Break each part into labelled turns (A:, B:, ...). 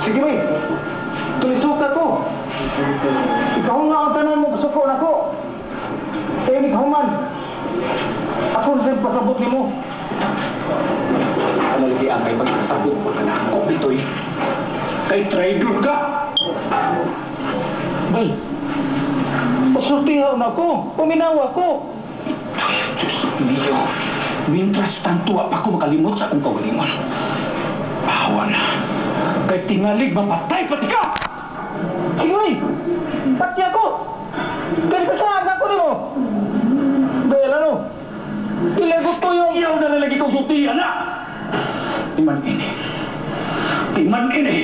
A: Sige, may. Tulisukat ko. Ikaw nga ang tanan mo kasukon ako. Ikaw man. Ako na sa'yo pasabot ni mo.
B: Alalagi ang may magpasabot mo ka na ako, Bitoy. Kay traitor ka!
A: Bay, pasultihan ako. Puminawa ko.
B: Ay, Diyos niyo. Mintras tantua pa ako makalimot sa akong kawalingon. Bawa na. Kay tingalig mapatay pati ka!
A: Sige, may. Pati ako. Kaya kasaan ako ni mo. Bay, ano? Ilagot ko yung...
B: Iyaw na lalagi kong sultihan na! Timan ini. Timan ini.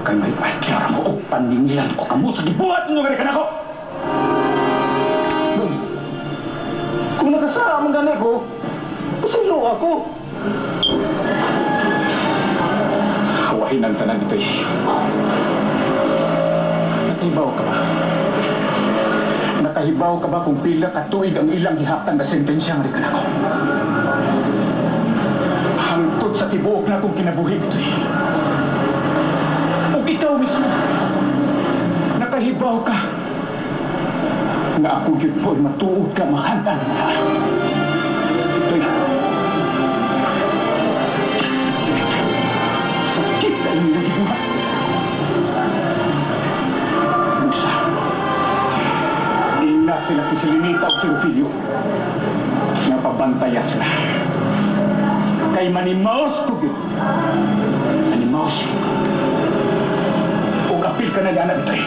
B: Kay may patyara mo o paningilan ko kamo sa gibuhat nyo nga ako.
A: Kung nakasama ang gani ko, pasilo ako.
B: Hawahin ang tanan ito'y. Nakahibaw ka ba? Nakahibaw ka ba kung pila katuig ang ilang hihaptan na sentensya nga rin ako? Hangtod sa tibuok na akong kinabuhi ito'y. O ikaw mismo, nakahibaw ka na ako yun po'y matuod ka mahandang na. Ito'y sakit ang ilang hibuhat. Musa, ina sila si Selenita o si Rufilio. Napabantaya sila. Kay manimaos ko yun. Manimaos. Kung apil ka na gana ito'y.